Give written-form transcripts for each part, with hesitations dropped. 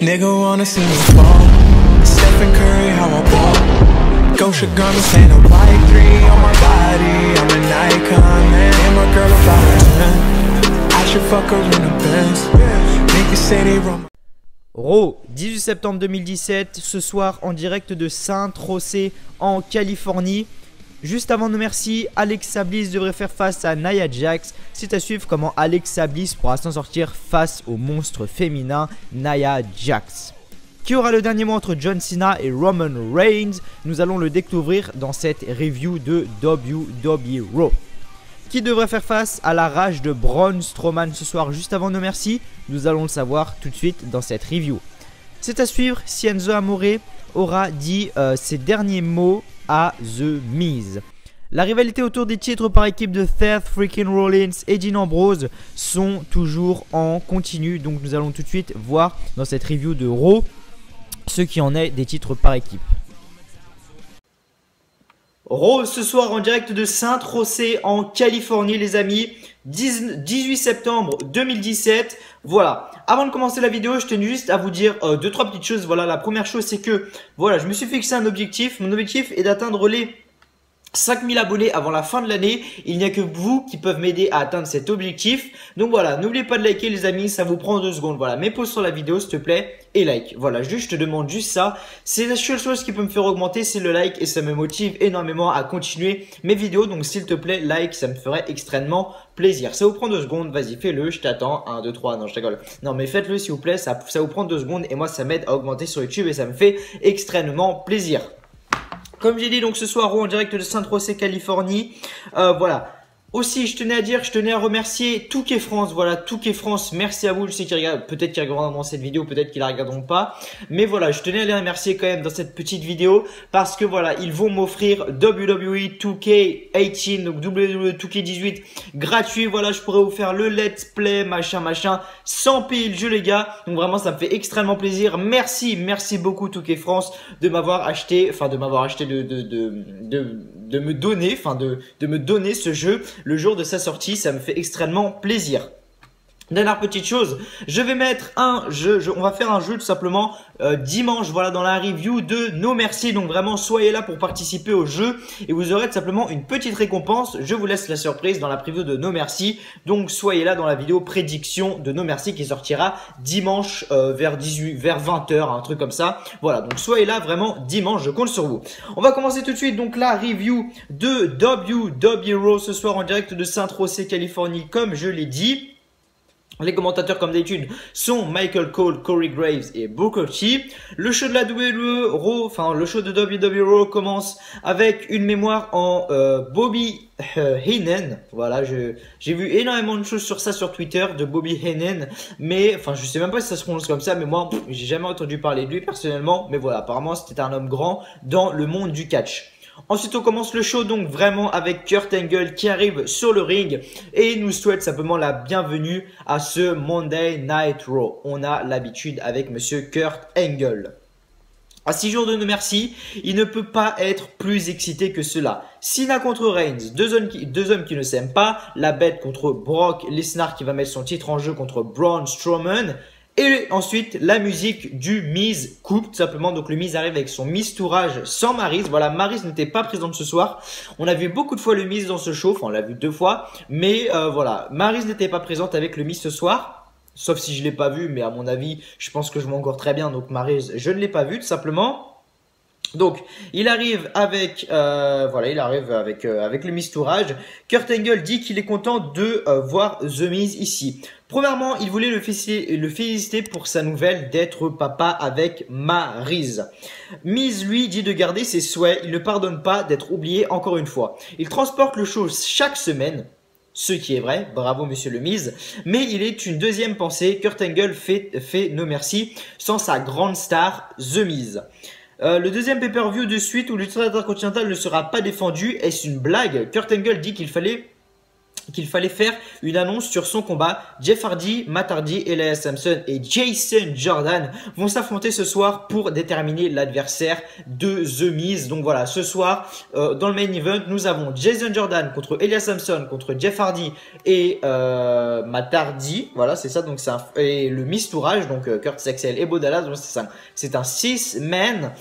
Nigga wanna see me fall. Stephen Curry, how I ball. Gosha garments ain't a white 3 on my body. I'm an icon, man. And my girl about her 10. I should fuck her in the Benz. Niggas say they run. Raw, 18 septembre 2017, ce soir en direct de San José en Californie. Juste avant nos merci, Alexa Bliss devrait faire face à Nia Jax. C'est à suivre comment Alexa Bliss pourra s'en sortir face au monstre féminin Nia Jax. Qui aura le dernier mot entre John Cena et Roman Reigns? Nous allons le découvrir dans cette review de WWE Raw. Qui devrait faire face à la rage de Braun Strowman ce soir juste avant nos merci? Nous allons le savoir tout de suite dans cette review. C'est à suivre si Enzo Amore aura dit ses derniers mots à The Miz. La rivalité autour des titres par équipe de Seth freaking Rollins et Dean Ambrose sont toujours en continu. Donc nous allons tout de suite voir dans cette review de Raw ce qui en est des titres par équipe. Raw ce soir en direct de San José en Californie les amis, 18 septembre 2017. Voilà, avant de commencer la vidéo je tenais juste à vous dire 2-3 petites choses. Voilà, la première chose c'est que voilà, je me suis fixé un objectif. Mon objectif est d'atteindre les 5000 abonnés avant la fin de l'année. Il n'y a que vous qui peuvent m'aider à atteindre cet objectif. Donc voilà, n'oubliez pas de liker les amis, ça vous prend 2 secondes. Voilà, mets pause sur la vidéo s'il te plaît et like. Voilà, juste je te demande juste ça. C'est la seule chose qui peut me faire augmenter, c'est le like et ça me motive énormément à continuer mes vidéos. Donc s'il te plaît, like, ça me ferait extrêmement plaisir. Ça vous prend 2 secondes, vas-y fais-le, je t'attends. 1, 2, 3, non je rigole. Non mais faites-le s'il vous plaît, ça vous prend 2 secondes et moi ça m'aide à augmenter sur YouTube et ça me fait extrêmement plaisir. Comme j'ai dit donc ce soir en direct de San José Californie, voilà. Aussi je tenais à remercier Touquet France, voilà Touquet France, merci à vous, je sais qu'ils regardent, peut-être qu'ils regarderont cette vidéo, peut-être qu'ils la regarderont pas, mais voilà je tenais à les remercier quand même dans cette petite vidéo parce que voilà ils vont m'offrir WWE 2K18, donc WWE 2K18 gratuit, voilà je pourrais vous faire le let's play machin sans payer le jeu les gars, donc vraiment ça me fait extrêmement plaisir, merci beaucoup Touquet France de m'avoir acheté, de me donner ce jeu le jour de sa sortie, ça me fait extrêmement plaisir. Dernière petite chose, je vais mettre un jeu, on va faire un jeu tout simplement dimanche, voilà dans la review de No Merci. Donc vraiment soyez là pour participer au jeu et vous aurez tout simplement une petite récompense. Je vous laisse la surprise dans la preview de No Merci. Donc soyez là dans la vidéo prédiction de No Merci qui sortira dimanche vers 20h, un truc comme ça. Voilà, donc soyez là vraiment dimanche, je compte sur vous. On va commencer tout de suite donc la review de WWE Raw ce soir en direct de San José Californie comme je l'ai dit. Les commentateurs comme d'habitude sont Michael Cole, Corey Graves et Booker T. Le show de la WWE Raw, enfin le show de WWE Raw commence avec une mémoire en Bobby Heenan. Voilà, j'ai vu énormément de choses sur ça sur Twitter de Bobby Heenan, mais enfin je sais même pas si ça se prononce comme ça, mais moi j'ai jamais entendu parler de lui personnellement, mais voilà apparemment c'était un homme grand dans le monde du catch. Ensuite on commence le show donc vraiment avec Kurt Angle qui arrive sur le ring et nous souhaite simplement la bienvenue à ce Monday Night Raw. On a l'habitude avec monsieur Kurt Angle. À 6 jours de No Merci, il ne peut pas être plus excité que cela. Cena contre Reigns, deux hommes qui ne s'aiment pas, la bête contre Brock Lesnar qui va mettre son titre en jeu contre Braun Strowman. Et ensuite, la musique du Miz coupe tout simplement. Donc le Miz arrive avec son Miz Tourage sans Maryse. Voilà, Maryse n'était pas présente ce soir. On a vu beaucoup de fois le Miz dans ce show. Enfin, on l'a vu 2 fois. Mais voilà, Maryse n'était pas présente avec le Miz ce soir. Sauf si je ne l'ai pas vu. Mais à mon avis, je pense que je m'en encore très bien. Donc Maryse, je ne l'ai pas vu tout simplement. Donc, il arrive avec, avec le Miz Tourage. Kurt Angle dit qu'il est content de voir The Miz ici. Premièrement, il voulait le féliciter pour sa nouvelle d'être papa avec Maryse. Miz lui dit de garder ses souhaits. Il ne pardonne pas d'être oublié encore une fois. Il transporte le show chaque semaine. Ce qui est vrai, bravo monsieur le Miz. Mais il est une deuxième pensée. Kurt Angle fait No Merci sans sa grande star The Miz. Le deuxième pay-per-view de suite où le titre intercontinental ne sera pas défendu, est-ce une blague? Kurt Angle dit qu'il fallait qu'il fallait faire une annonce sur son combat. Jeff Hardy, Matt Hardy, Elias Samson et Jason Jordan vont s'affronter ce soir pour déterminer l'adversaire de The Miz. Donc voilà, ce soir, dans le main event, nous avons Jason Jordan contre Elias Samson, contre Jeff Hardy et Matt Hardy. Voilà, c'est ça. Donc et le Miz Tourage, donc Curtis Axel et Bo Dallas. Donc c'est un 6-man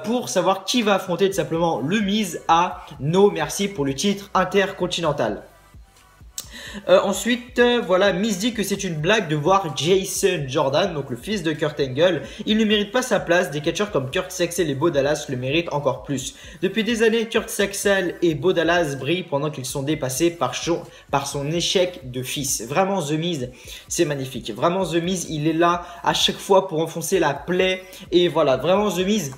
pour savoir qui va affronter tout simplement le Miz à No Mercy pour le titre intercontinental. Ensuite, voilà, Miz dit que c'est une blague de voir Jason Jordan, donc le fils de Kurt Angle. Il ne mérite pas sa place. Des catcheurs comme Curtis Axel et Bo Dallas le méritent encore plus. Depuis des années, Curtis Axel et Bo Dallas brillent pendant qu'ils sont dépassés par son échec de fils. Vraiment, The Miz, c'est magnifique. Vraiment, The Miz, il est là à chaque fois pour enfoncer la plaie. Et voilà, vraiment, The Miz,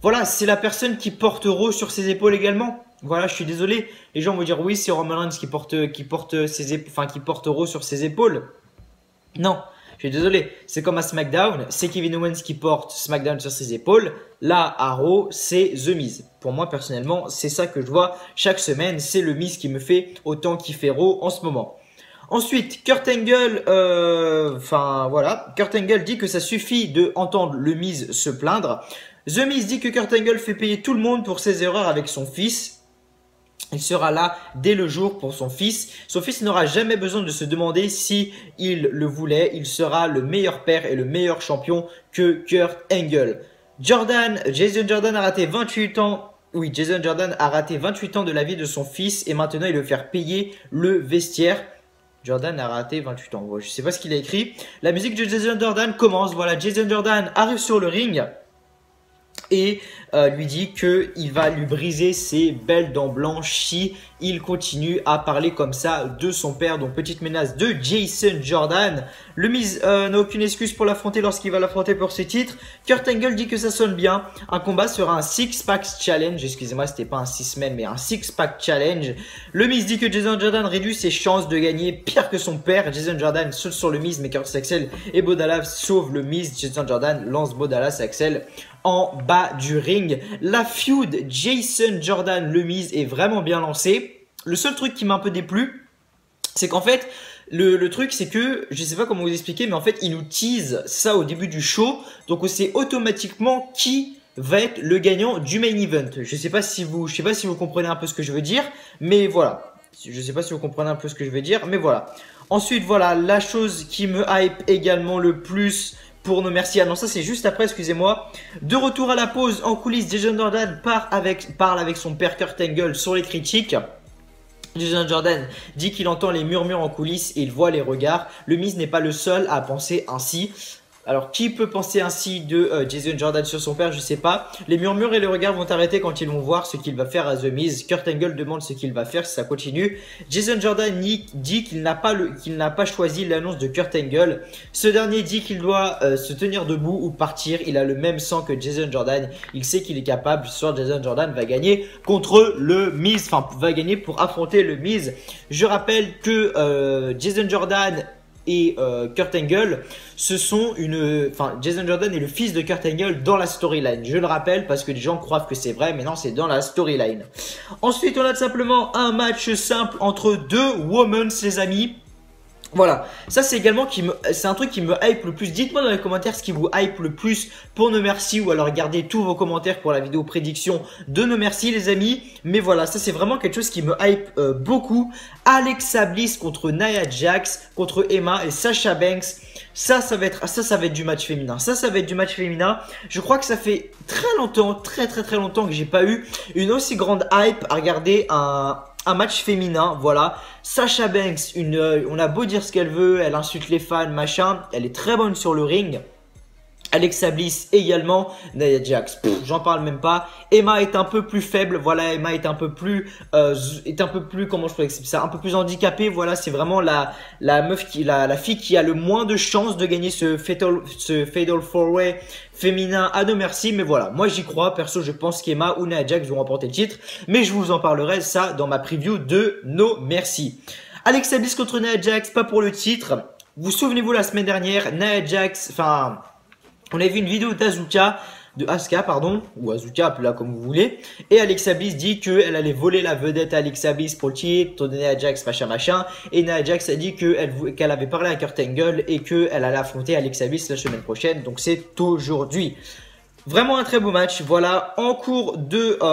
voilà, c'est la personne qui porte Raw sur ses épaules également. Voilà, je suis désolé. Les gens vont dire oui, c'est Roman Reigns qui porte Raw sur ses épaules. Non, je suis désolé. C'est comme à SmackDown, c'est Kevin Owens qui porte SmackDown sur ses épaules. Là, à Raw, c'est The Miz. Pour moi, personnellement, c'est ça que je vois chaque semaine. C'est le Miz qui me fait autant kiffer Raw en ce moment. Ensuite, Kurt Angle, Kurt Angle dit que ça suffit de entendre le Miz se plaindre. The Miz dit que Kurt Angle fait payer tout le monde pour ses erreurs avec son fils. Il sera là dès le jour pour son fils. Son fils n'aura jamais besoin de se demander si il le voulait. Il sera le meilleur père et le meilleur champion que Kurt Angle. Jason Jordan a raté 28 ans. Oui, Jason Jordan a raté 28 ans de la vie de son fils et maintenant il veut faire payer le vestiaire. Jordan a raté 28 ans. Je ne sais pas ce qu'il a écrit. La musique de Jason Jordan commence. Voilà, Jason Jordan arrive sur le ring et lui dit qu'il va lui briser ses belles dents blanches si il continue à parler comme ça de son père. Donc petite menace de Jason Jordan. Le Miz n'a aucune excuse pour l'affronter lorsqu'il va l'affronter pour ses titres. Kurt Angle dit que ça sonne bien. Un combat sera un six-pack challenge. Excusez-moi, c'était pas un 6-man mais un six-pack challenge. Le Miz dit que Jason Jordan réduit ses chances de gagner pire que son père. Jason Jordan saute sur le Miz mais Curtis Axel et Bo Dallas sauvent le Miz. Jason Jordan lance Bo Dallas et Axel en bas du ring. La feud Jason Jordan le Miz est vraiment bien lancée. Le seul truc qui m'a un peu déplu, c'est qu'en fait, le truc c'est que, je sais pas comment vous expliquer, mais en fait, il nous tease ça au début du show. Donc on sait automatiquement qui va être le gagnant du main event. Je sais pas si vous comprenez un peu ce que je veux dire, mais voilà. Je sais pas si vous comprenez un peu ce que je veux dire, mais voilà. Ensuite, voilà, la chose qui me hype également le plus pour nos merci. Ah non, ça c'est juste après, excusez-moi. De retour à la pause, en coulisses, Jason Jordan parle avec son père Kurt Angle sur les critiques. Jason Jordan dit qu'il entend les murmures en coulisses et il voit les regards. Le Miz n'est pas le seul à penser ainsi. Alors, qui peut penser ainsi de Jason Jordan sur son père? Je sais pas. Les murmures et les regards vont arrêter quand ils vont voir ce qu'il va faire à The Miz. Kurt Angle demande ce qu'il va faire si ça continue. Jason Jordan dit qu'il n'a pas choisi l'annonce de Kurt Angle. Ce dernier dit qu'il doit se tenir debout ou partir. Il a le même sang que Jason Jordan. Il sait qu'il est capable. Ce soir, Jason Jordan va gagner contre le Miz. Enfin, va gagner pour affronter le Miz. Je rappelle que Jason Jordan et Kurt Angle, Jason Jordan est le fils de Kurt Angle dans la storyline. Je le rappelle parce que les gens croient que c'est vrai, mais non, c'est dans la storyline. Ensuite, on a tout simplement un match simple entre deux women, les amis. Voilà, ça c'est également c'est un truc qui me hype le plus. Dites-moi dans les commentaires ce qui vous hype le plus pour No Mercy, ou alors gardez tous vos commentaires pour la vidéo prédiction de No Mercy les amis. Mais voilà, ça c'est vraiment quelque chose qui me hype beaucoup. Alexa Bliss contre Nia Jax, contre Emma et Sasha Banks. Ça va être du match féminin. Ça va être du match féminin. Je crois que ça fait très longtemps, très longtemps que j'ai pas eu une aussi grande hype à regarder un match féminin. Voilà, Sasha Banks, on a beau dire ce qu'elle veut, elle insulte les fans, machin, elle est très bonne sur le ring. Alexa Bliss également, Nia Jax, j'en parle même pas. Emma est un peu plus faible, voilà, Emma est un peu plus, comment je pourrais expliquer ça, un peu plus handicapée. Voilà, c'est vraiment la fille qui a le moins de chances de gagner ce Fatal 4-Way féminin à No Mercy. Mais voilà, moi j'y crois, perso je pense qu'Emma ou Nia Jax vont remporter le titre, mais je vous en parlerai ça dans ma preview de No Mercy. Alexa Bliss contre Nia Jax, pas pour le titre. Vous souvenez-vous la semaine dernière, Nia Jax, on a vu une vidéo d'Azuka. Asuka, pardon, ou Asuka, appelez-la comme vous voulez. Et Alexa Bliss dit qu'elle allait voler la vedette à Alexa Bliss pour le titre, donner à Jax, machin. Et Nia Jax a dit qu'elle avait parlé à Kurt Angle et qu'elle allait affronter Alexa Bliss la semaine prochaine. Donc c'est aujourd'hui. Vraiment un très beau match. Voilà, en cours de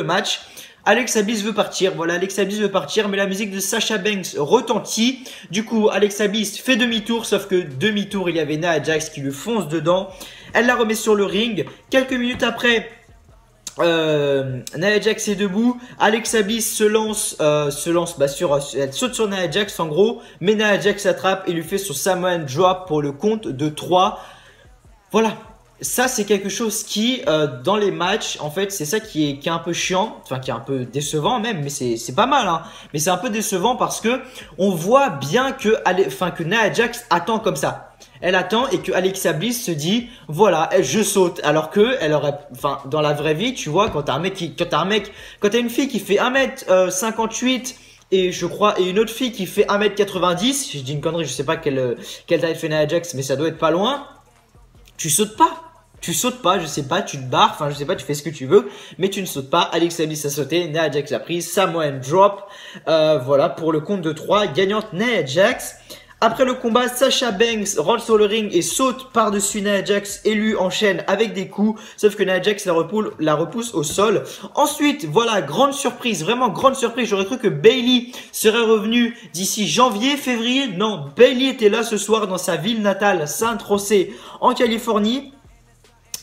match. Alexa Bliss veut partir, voilà, Alexa Bliss veut partir, mais la musique de Sasha Banks retentit. Du coup, Alexa Bliss fait demi-tour, sauf que demi-tour, il y avait Nia Jax qui lui fonce dedans. Elle la remet sur le ring. Quelques minutes après, Nia Jax est debout. Alexa Bliss elle saute sur Nia Jax en gros, mais Nia Jax s'attrape et lui fait son Samoan Drop pour le compte de 3. Voilà. Ça, c'est quelque chose qui, dans les matchs, en fait, c'est ça qui est un peu chiant, enfin, qui est un peu décevant même, mais c'est pas mal, hein. Mais c'est un peu décevant parce que on voit bien que Nia Jax attend comme ça. Elle attend et que Alexa Bliss se dit, voilà, je saute. Alors que, elle aurait, enfin, dans la vraie vie, tu vois, quand t'as une fille qui fait 1m58, et je crois, et une autre fille qui fait 1m90, je dis une connerie, je sais pas quelle taille fait Nia Jax, mais ça doit être pas loin, tu sautes pas. Tu sautes pas, je sais pas, tu te barres, enfin je sais pas, tu fais ce que tu veux, mais tu ne sautes pas. Alexa Bliss a sauté, Nia Jax a pris, Samoan Drop, voilà, pour le compte de 3, gagnante Nia Jax. Après le combat, Sasha Banks rentre sur le ring et saute par-dessus Nia Jax et lui enchaîne avec des coups, sauf que Nia Jax la repousse au sol. Ensuite, voilà, grande surprise, vraiment grande surprise, j'aurais cru que Bayley serait revenue d'ici janvier, février, non, Bayley était là ce soir dans sa ville natale, Saint José, en Californie.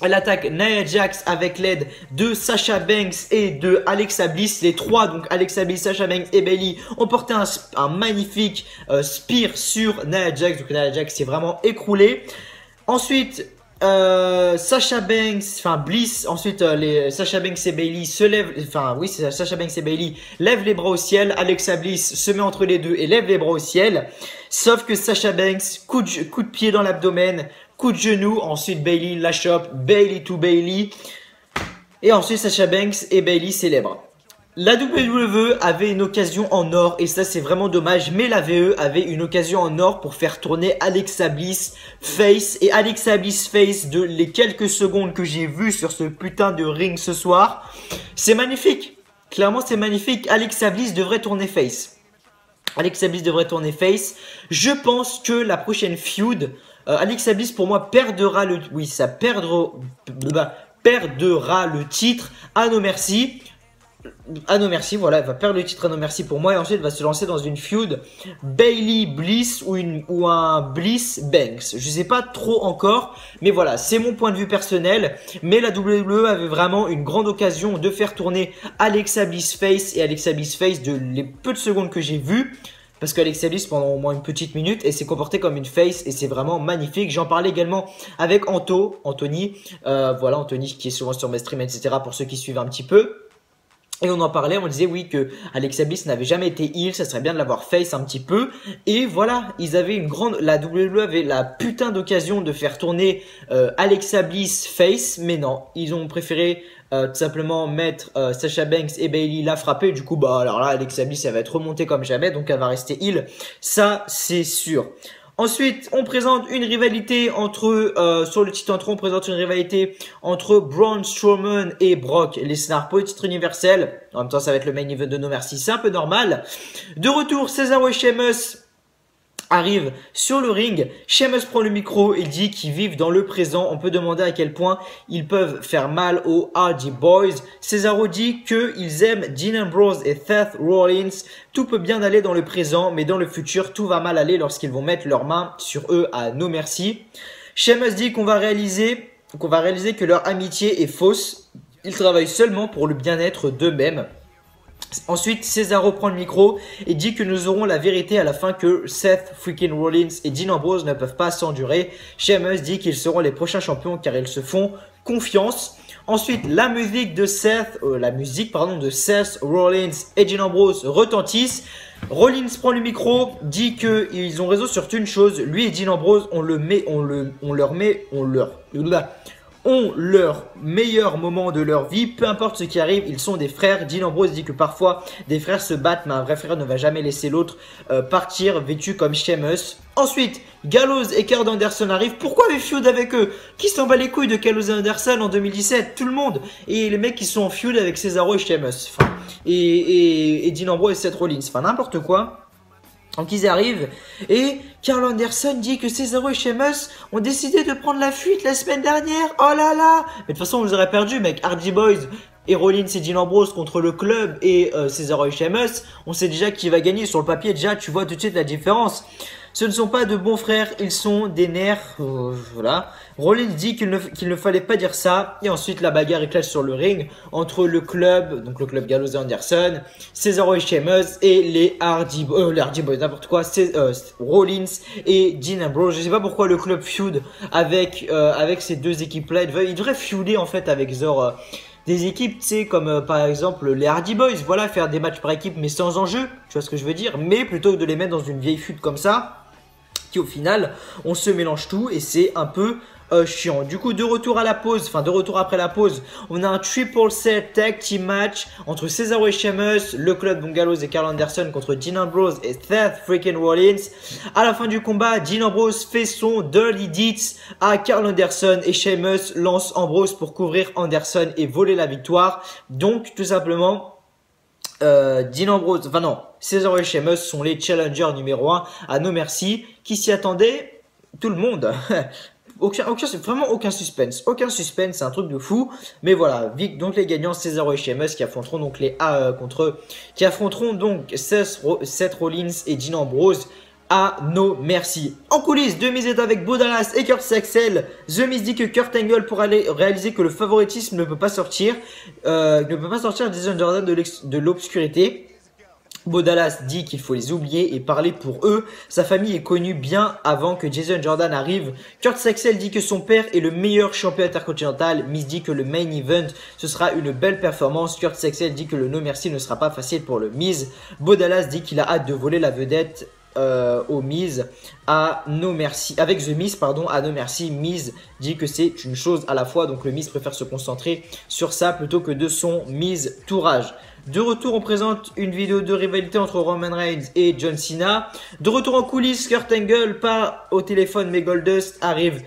Elle attaque Nia Jax avec l'aide de Sasha Banks et de Alexa Bliss. Les trois, donc Alexa Bliss, Sasha Banks et Bayley, ont porté un magnifique spear sur Nia Jax. Donc Nia Jax s'est vraiment écroulée. Ensuite, Sasha Banks, Sasha Banks et Bayley se lèvent, Sasha Banks et Bayley lèvent les bras au ciel. Alexa Bliss se met entre les deux et lève les bras au ciel. Sauf que Sasha Banks, coup de pied dans l'abdomen, coup de genou, ensuite Bayley la chope, Bayley to Bayley. Et ensuite Sasha Banks et Bayley célèbrent. La WWE avait une occasion en or et ça c'est vraiment dommage, mais la VE avait une occasion en or pour faire tourner Alexa Bliss face, et Alexa Bliss face de les quelques secondes que j'ai vues sur ce putain de ring ce soir, c'est magnifique. Clairement c'est magnifique. Alexa Bliss devrait tourner face. Alexa Bliss devrait tourner face. Je pense que la prochaine feud, Alexa Bliss pour moi perdra le titre à No Mercy. À No Mercy, voilà, elle va perdre le titre à No Mercy pour moi et ensuite va se lancer dans une feud Bayley Bliss ou un Bliss Banks. Je sais pas trop encore, mais voilà, c'est mon point de vue personnel. Mais la WWE avait vraiment une grande occasion de faire tourner Alexa Bliss face et Alexa Bliss face de les peu de secondes que j'ai vues. Parce qu'Alexa Bliss pendant au moins une petite minute et s'est comportée comme une face et c'est vraiment magnifique. J'en parlais également avec Anthony, voilà, Anthony qui est souvent sur mes streams, etc. pour ceux qui suivent un petit peu. Et on en parlait, on disait oui que Alexa Bliss n'avait jamais été heel, ça serait bien de l'avoir face un petit peu. Et voilà, ils avaient la WWE avait la putain d'occasion de faire tourner Alexa Bliss face, mais non, ils ont préféré tout simplement mettre Sasha Banks et Bayley la frapper. Du coup, bah alors là, Alexa Bliss elle va être remontée comme jamais, donc elle va rester heel, ça c'est sûr. Ensuite, on présente une rivalité sur le titre on présente une rivalité entre Braun Strowman et Brock Lesnar pour le titre universel. En même temps, ça va être le main event de No Mercy, c'est un peu normal. De retour, Cesaro et Sheamus arrive sur le ring. Sheamus prend le micro et dit qu'ils vivent dans le présent. On peut demander à quel point ils peuvent faire mal aux Hardy Boys. Cesaro dit qu'ils aiment Dean Ambrose et Seth Rollins. Tout peut bien aller dans le présent, mais dans le futur, tout va mal aller lorsqu'ils vont mettre leurs mains sur eux à No Mercy. Sheamus dit qu'on va réaliser que leur amitié est fausse. Ils travaillent seulement pour le bien-être d'eux-mêmes. Ensuite, Cesaro prend le micro et dit que nous aurons la vérité à la fin, que Seth freaking Rollins et Dean Ambrose ne peuvent pas s'endurer. Sheamus dit qu'ils seront les prochains champions car ils se font confiance. Ensuite, la musique de Seth Rollins et Dean Ambrose retentissent. Rollins prend le micro, dit qu'ils ont raison sur une chose, lui et Dean Ambrose, on ont leur meilleur moment de leur vie, peu importe ce qui arrive, ils sont des frères. Dean Ambrose dit que parfois des frères se battent, mais un vrai frère ne va jamais laisser l'autre partir vêtu comme Sheamus. Ensuite, Gallows et Karl Anderson arrivent. Pourquoi les feud avec eux? Qui s'en bat les couilles de Gallows et Anderson en 2017? Tout le monde. Et les mecs qui sont en feud avec Cesaro et Sheamus. Enfin, et Dean Ambrose et Seth Rollins. Enfin, n'importe quoi. Donc ils arrivent et Karl Anderson dit que Cesaro et Sheamus ont décidé de prendre la fuite la semaine dernière. Oh là là! Mais de toute façon on les aurait perdu mec. Hardy Boys et Rollins et Dean Ambrose contre le club et Cesaro et Sheamus. On sait déjà qui va gagner sur le papier. Déjà tu vois tout de suite la différence. Ce ne sont pas de bons frères, ils sont des nerfs. Voilà. Rollins dit qu'il ne fallait pas dire ça. Et ensuite, la bagarre éclate sur le ring entre le club, donc le club Gallows et Anderson, Cesaro et Sheamus et les Hardy Boys, n'importe quoi. Rollins et Dean Ambrose. Je sais pas pourquoi le club feud avec ces deux équipes-là. Ils devraient feuder en fait avec des équipes, tu sais, comme par exemple les Hardy Boys, voilà, faire des matchs par équipe mais sans enjeu, tu vois ce que je veux dire, mais plutôt que de les mettre dans une vieille feud comme ça, qui au final, on se mélange tout et c'est un peu chiant. Du coup, de retour après la pause, on a un triple set tag team match entre Cesaro et Sheamus, le club Gallows et Karl Anderson contre Dean Ambrose et Seth freaking Rollins. À la fin du combat, Dean Ambrose fait son Dirty Deeds à Karl Anderson et Sheamus lance Ambrose pour couvrir Anderson et voler la victoire. Donc, tout simplement, Cesaro et Sheamus sont les challengers numéro 1 à No Mercy. Qui s'y attendait? Tout le monde. Vraiment aucun suspense. Aucun suspense, c'est un truc de fou. Mais voilà, donc les gagnants, Cesaro et Sheamus qui affronteront donc Seth Rollins et Dean Ambrose à No Mercy. En coulisses, The Miz est avec Bo Dallas et Kurt Axel. The Miz dit que Kurt Angle pour réaliser que le favoritisme ne peut pas sortir Jason Jordan de l'obscurité. Bo Dallas dit qu'il faut les oublier et parler pour eux. Sa famille est connue bien avant que Jason Jordan arrive. Kurt Axel dit que son père est le meilleur champion intercontinental. Miz dit que le main event, ce sera une belle performance. Kurt Axel dit que le No Mercy ne sera pas facile pour le Miz. Bo Dallas dit qu'il a hâte de voler la vedette au Miz à No Mercy, avec The Miz à No Mercy. Miz dit que c'est une chose à la fois, donc le Miz préfère se concentrer sur ça plutôt que de son Miz tourage. De retour, on présente une vidéo de rivalité entre Roman Reigns et John Cena. De retour en coulisses, Kurt Angle, pas au téléphone mais Goldust arrive.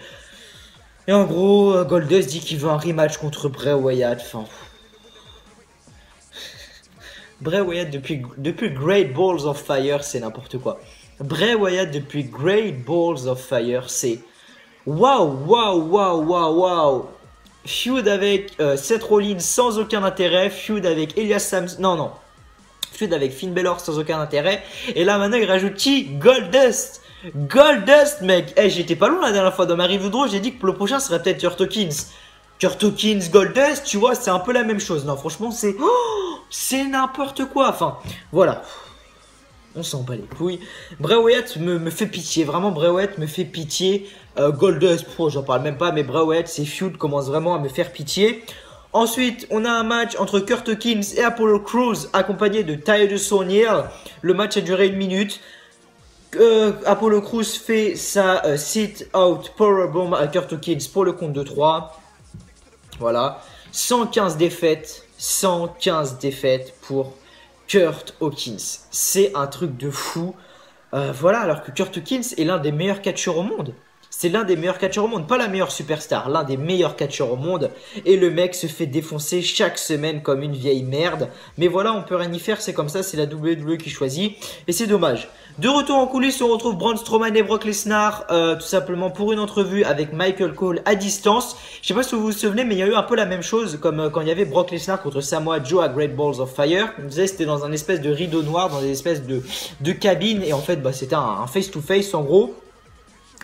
Et en gros, Goldust dit qu'il veut un rematch contre Bray Wyatt. Enfin, Bray Wyatt depuis Great Balls of Fire, c'est n'importe quoi. Bray Wyatt depuis Great Balls of Fire, c'est waouh. Feud avec Seth Rollins sans aucun intérêt. Feud avec Elias Samson. Feud avec Finn Balor sans aucun intérêt. Et là maintenant il rajoute qui? Goldust, mec. J'étais pas loin la dernière fois dans ma review de Raw. J'ai dit que le prochain serait peut-être Kurt Hawkins, Goldust, tu vois, c'est un peu la même chose. Non, franchement, c'est n'importe quoi. Enfin, voilà. On s'en bat les couilles. Bray Wyatt me fait pitié. Vraiment, Bray Wyatt me fait pitié. Goldust, j'en parle même pas. Mais Bray Wyatt, ses feuds commencent vraiment à me faire pitié. Ensuite, on a un match entre Kurt Hawkins et Apollo Crews, accompagné de Titus O'Neil. Le match a duré 1 minute. Apollo Crews fait sa sit-out powerbomb à Kurt Hawkins pour le compte de 3. Voilà. 115 défaites pour Kurt Hawkins. C'est un truc de fou. Voilà, alors que Kurt Hawkins est l'un des meilleurs catcheurs au monde. C'est l'un des meilleurs catcheurs au monde, pas la meilleure superstar, l'un des meilleurs catcheurs au monde. Et le mec se fait défoncer chaque semaine comme une vieille merde. Mais voilà, on peut rien y faire, c'est comme ça, c'est la WWE qui choisit. Et c'est dommage. De retour en coulisses, on retrouve Braun Strowman et Brock Lesnar, tout simplement pour une entrevue avec Michael Cole à distance. Je sais pas si vous vous souvenez, mais il y a eu un peu la même chose comme quand il y avait Brock Lesnar contre Samoa Joe à Great Balls of Fire. Comme je disais, c'était dans un espèce de rideau noir, dans des espèces de cabines. Et en fait, c'était un face-to-face en gros.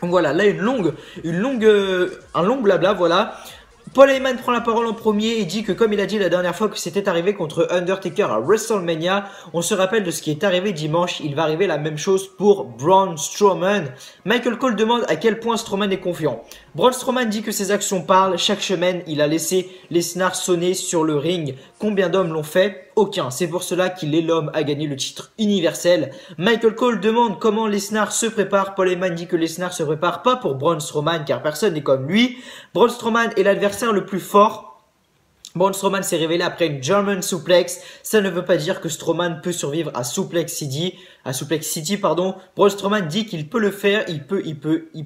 Donc voilà, là un long blabla, voilà. Paul Heyman prend la parole en premier et dit que comme il a dit la dernière fois que c'était arrivé contre Undertaker à WrestleMania, on se rappelle de ce qui est arrivé dimanche, il va arriver la même chose pour Braun Strowman. Michael Cole demande à quel point Strowman est confiant. Braun Strowman dit que ses actions parlent, chaque semaine il a laissé Lesnar sonner sur le ring Combien d'hommes l'ont fait? Aucun. C'est pour cela qu'il est l'homme à gagner le titre universel. Michael Cole demande comment Lesnar se prépare. Paul Heyman dit que Lesnar se prépare pas pour Braun Strowman car personne n'est comme lui. Braun Strowman est l'adversaire le plus fort. Braun Strowman s'est révélé après une German suplex. Ça ne veut pas dire que Strowman peut survivre à Suplex City. Braun Strowman dit qu'il peut le faire. Il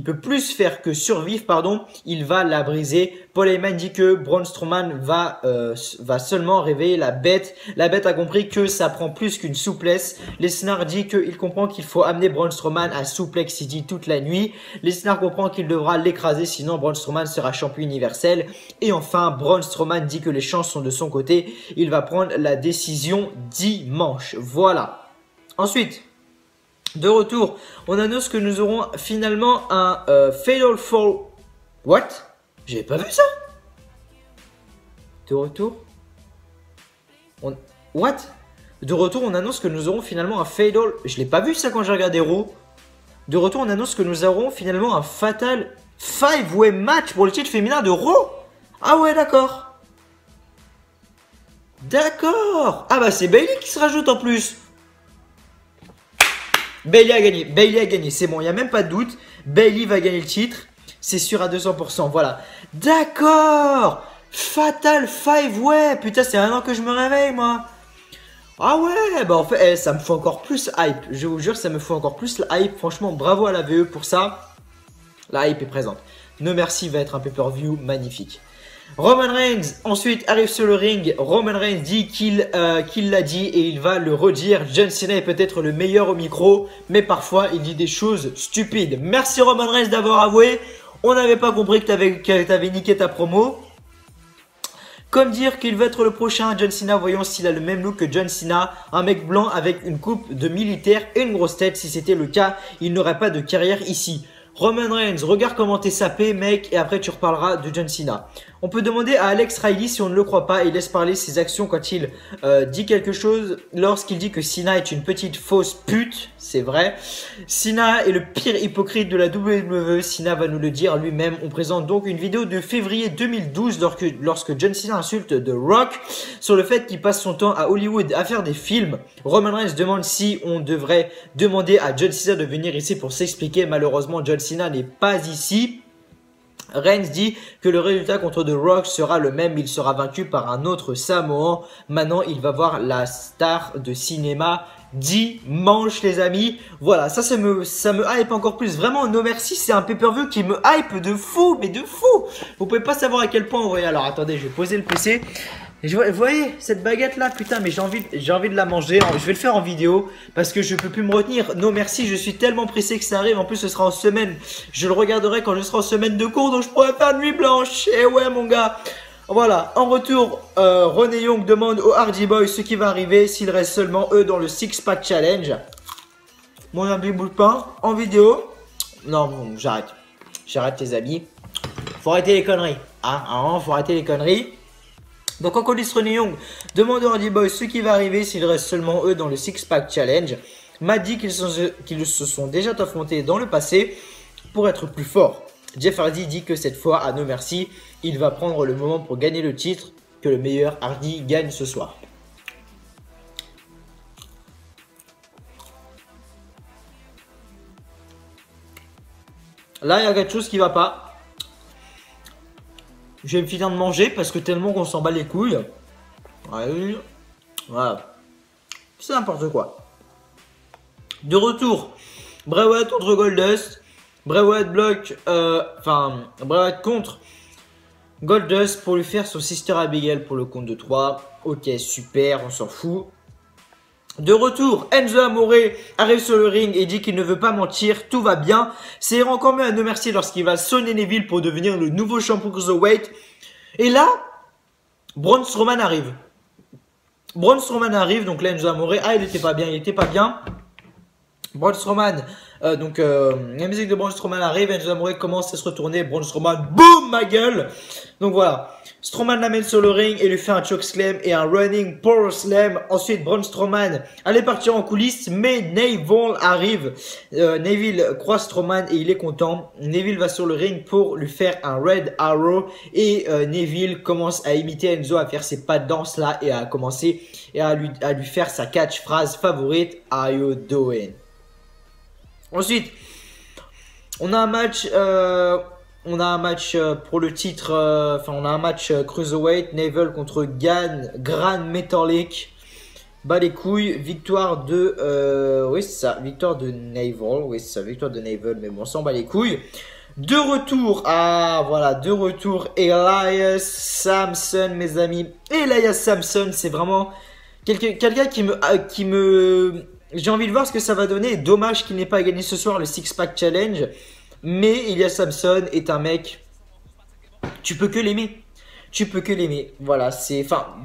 peut plus faire que survivre, Il va la briser. Paul Heyman dit que Braun Strowman va seulement réveiller la bête. La bête a compris que ça prend plus qu'une souplesse. Lesnar dit qu'il comprend qu'il faut amener Braun Strowman à Suplex City toute la nuit. Lesnar comprend qu'il devra l'écraser, sinon Braun Strowman sera champion universel. Et enfin, Braun Strowman dit que les chances sont de son côté. Il va prendre la décision dimanche. Voilà. Ensuite, de retour, on annonce que nous aurons finalement un Fatal 4... What? J'avais pas vu ça. De retour, What? De retour, on annonce que nous aurons finalement un Fatal... Je l'ai pas vu ça quand j'ai regardé Raw. De retour, on annonce que nous aurons finalement un Fatal 5-way match pour le titre féminin de Raw. Ah ouais, d'accord. D'accord. Ah bah c'est Bayley qui se rajoute en plus. Bayley a gagné, c'est bon, il n'y a même pas de doute. Bayley va gagner le titre, c'est sûr à 200%, voilà. D'accord. Fatal 5-way, putain, c'est un an que je me réveille, moi. Ah ouais, bah en fait, ça me fait encore plus hype. Je vous jure, ça me fait encore plus la hype. Franchement, bravo à la VE pour ça. La hype est présente. No Mercy va être un pay-per-view magnifique. Roman Reigns ensuite arrive sur le ring. Roman Reigns dit qu'il l'a dit et il va le redire. John Cena est peut-être le meilleur au micro, mais parfois il dit des choses stupides. Merci Roman Reigns d'avoir avoué. On n'avait pas compris que t'avais niqué ta promo. Comme dire qu'il veut être le prochain John Cena, voyons s'il a le même look que John Cena. Un mec blanc avec une coupe de militaire et une grosse tête. Si c'était le cas, il n'aurait pas de carrière ici. Roman Reigns, regarde comment t'es sapé, mec, et après tu reparleras de John Cena. On peut demander à Alex Riley si on ne le croit pas et laisse parler ses actions quand il dit quelque chose. Lorsqu'il dit que Cena est une petite fausse pute, c'est vrai. Cena est le pire hypocrite de la WWE, Cena va nous le dire lui-même. On présente donc une vidéo de février 2012 lorsque John Cena insulte The Rock sur le fait qu'il passe son temps à Hollywood à faire des films. Roman Reigns demande si on devrait demander à John Cena de venir ici pour s'expliquer. Malheureusement, John Cena n'est pas ici. Reigns dit que le résultat contre The Rock sera le même, il sera vaincu par un autre Samoan. Maintenant, il va voir la star de cinéma dimanche, les amis. Voilà, ça me hype encore plus. Vraiment, No Mercy, c'est un pay-per-view qui me hype de fou, mais de fou. Vous pouvez pas savoir à quel point on voit. Alors, attendez, je vais poser le PC. Vous voyez cette baguette là, putain, mais j'ai envie de la manger. Je vais le faire en vidéo parce que je peux plus me retenir. Non merci, je suis tellement pressé que ça arrive. En plus ce sera en semaine. Je le regarderai quand je serai en semaine de cours, donc je pourrai faire nuit blanche. Et ouais mon gars. Voilà, en retour, René Young demande aux Hardy Boys ce qui va arriver s'ils restent seulement eux dans le Six Pack Challenge. Mon ami Boulpin, en vidéo. Non, bon, j'arrête. J'arrête les amis. Faut arrêter les conneries. Hein, faut arrêter les conneries. Donc encore dit René Young demande aux Hardy Boys ce qui va arriver s'ils restent seulement eux dans le Six Pack Challenge. M'a dit qu'ils se sont déjà affrontés dans le passé pour être plus forts. Jeff Hardy dit que cette fois, à No Mercy, il va prendre le moment pour gagner le titre, que le meilleur Hardy gagne ce soir. Là, il y a quelque chose qui va pas. Je vais me finir de manger parce que tellement qu'on s'en bat les couilles. Voilà. C'est n'importe quoi. De retour, Bray Wyatt contre Goldust. Bray Wyatt Bray Wyatt contre Goldust pour lui faire son Sister Abigail pour le compte de 3. Ok, super, on s'en fout. De retour, Enzo Amore arrive sur le ring et dit qu'il ne veut pas mentir, tout va bien. C'est encore mieux à No Mercy lorsqu'il va sonner Neville pour devenir le nouveau champion cruiserweight. Et là, Braun Strowman arrive. Donc là Enzo Amore, il était pas bien, Braun Strowman La musique de Braun Strowman arrive, Enzo Amore commence à se retourner, Braun Strowman, boum, ma gueule. Donc voilà, Strowman l'amène sur le ring et lui fait un chokeslam et un running power slam. Ensuite, Braun Strowman allait partir en coulisses, mais Neville arrive. Neville croise Strowman et il est content. Neville va sur le ring pour lui faire un Red Arrow et Neville commence à imiter Enzo, à faire ses pas de danse là et à commencer et à lui faire sa catchphrase favorite, How you doing? Ensuite, on a un match pour le titre, on a un match Cruiserweight, Neville contre Gran Metalik. Bas les couilles, victoire de, oui c'est ça, victoire de Neville, oui c'est ça, victoire de Neville, mais bon, on s'en bat les couilles. De retour, Elias Samson, mes amis. Elias Samson, c'est vraiment quelqu'un qui me, j'ai envie de voir ce que ça va donner. Dommage qu'il n'ait pas gagné ce soir le Six Pack Challenge. Mais Elias Samson est un mec, tu peux que l'aimer. Tu peux que l'aimer. Voilà,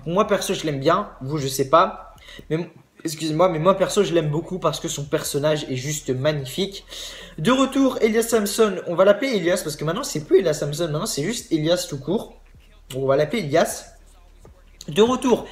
moi perso je l'aime bien, vous je sais pas. Mais excusez-moi, mais moi perso je l'aime beaucoup parce que son personnage est juste magnifique. De retour, Elias Samson, on va l'appeler Elias parce que maintenant c'est plus Elias Samson, maintenant c'est juste Elias tout court. On va l'appeler Elias. De retour,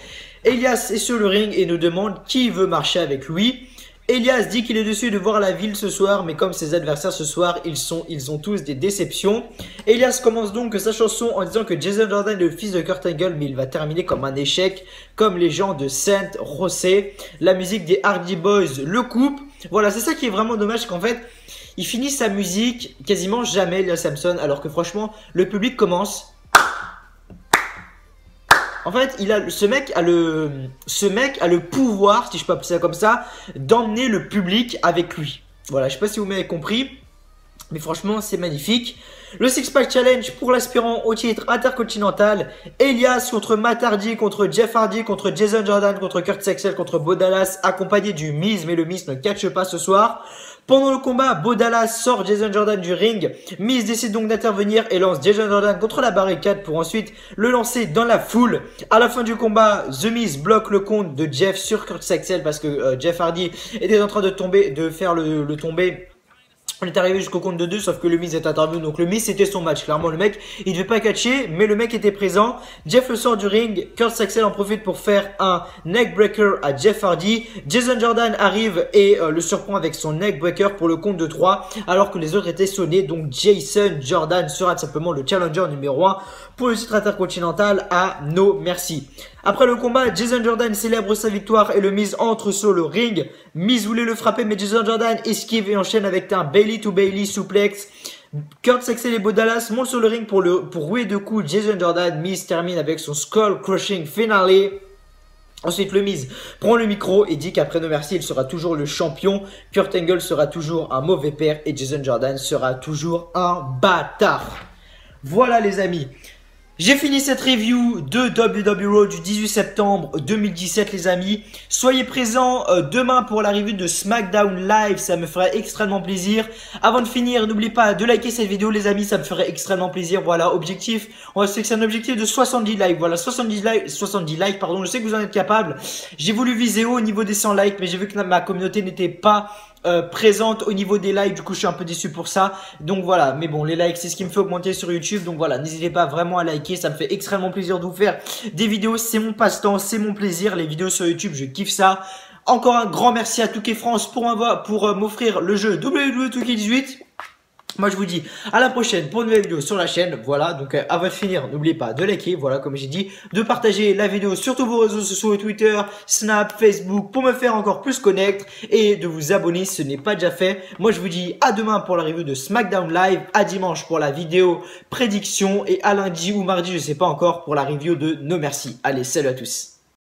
Elias est sur le ring et nous demande qui veut marcher avec lui. Elias dit qu'il est déçu de voir la ville ce soir, mais comme ses adversaires ce soir, ils ont tous des déceptions. Elias commence donc sa chanson en disant que Jason Jordan est le fils de Kurt Angle, mais il va terminer comme un échec, comme les gens de Saint José. La musique des Hardy Boys le coupe. Voilà, c'est ça qui est vraiment dommage, qu'en fait, il finit sa musique quasiment jamais, Elias Samson, alors que franchement, le public commence. En fait, ce mec a le pouvoir, si je peux appeler ça comme ça, d'emmener le public avec lui. Voilà, je sais pas si vous m'avez compris, mais franchement, c'est magnifique. Le Six Pack Challenge pour l'aspirant au titre intercontinental. Elias contre Matt Hardy, contre Jeff Hardy, contre Jason Jordan, contre Kurt Saxel, contre Bo Dallas, accompagné du Miz, mais le Miz ne catche pas ce soir. Pendant le combat, Bo Dallas sort Jason Jordan du ring. Miz décide donc d'intervenir et lance Jason Jordan contre la barricade pour ensuite le lancer dans la foule. À la fin du combat, The Miz bloque le compte de Jeff sur Kurt Saxel parce que Jeff Hardy était en train de faire le tomber. On est arrivé jusqu'au compte de 2, sauf que le Miz est intervenu. Donc le Miz c'était son match. Clairement le mec il devait pas catcher, mais le mec était présent. Jeff le sort du ring. Kurt Saxel en profite pour faire un neckbreaker à Jeff Hardy. Jason Jordan arrive et le surprend avec son neckbreaker pour le compte de 3, alors que les autres étaient sonnés. Donc Jason Jordan sera tout simplement le challenger numéro 1 pour le titre intercontinental à No Mercy. Après le combat, Jason Jordan célèbre sa victoire et le Miz entre sur le ring. Miz voulait le frapper, mais Jason Jordan esquive et enchaîne avec un Bailey to Bailey suplex. Kurt Saxel et Bo Dallas montent sur le ring pour rouer de coups Jason Jordan. Miz termine avec son skull crushing finale. Ensuite, le Miz prend le micro et dit qu'après No Mercy, il sera toujours le champion. Kurt Angle sera toujours un mauvais père et Jason Jordan sera toujours un bâtard. Voilà les amis. J'ai fini cette review de WWE du 18 septembre 2017 les amis. Soyez présents demain pour la review de SmackDown Live, ça me ferait extrêmement plaisir. Avant de finir, n'oubliez pas de liker cette vidéo les amis, ça me ferait extrêmement plaisir. Voilà, objectif, on va se fixer un objectif de 70 likes. Voilà, 70 likes, pardon, je sais que vous en êtes capable. J'ai voulu viser haut au niveau des 100 likes, mais j'ai vu que ma communauté n'était pas présente au niveau des likes, du coup je suis un peu déçu pour ça. Donc voilà, mais bon, les likes c'est ce qui me fait augmenter sur YouTube. Donc voilà, n'hésitez pas vraiment à liker, ça me fait extrêmement plaisir de vous faire des vidéos, c'est mon passe-temps, c'est mon plaisir. Les vidéos sur YouTube, je kiffe ça. Encore un grand merci à Touquet France pour m'offrir le jeu WWE 2K18. Moi je vous dis à la prochaine pour une nouvelle vidéo sur la chaîne. Voilà, donc avant de finir, n'oubliez pas de liker, voilà comme j'ai dit, de partager la vidéo sur tous vos réseaux sociaux, Twitter, Snap, Facebook, pour me faire encore plus connaître et de vous abonner si ce n'est pas déjà fait. Moi je vous dis à demain pour la review de SmackDown Live, à dimanche pour la vidéo prédiction et à lundi ou mardi, je sais pas encore, pour la review de No Mercy. Allez, salut à tous.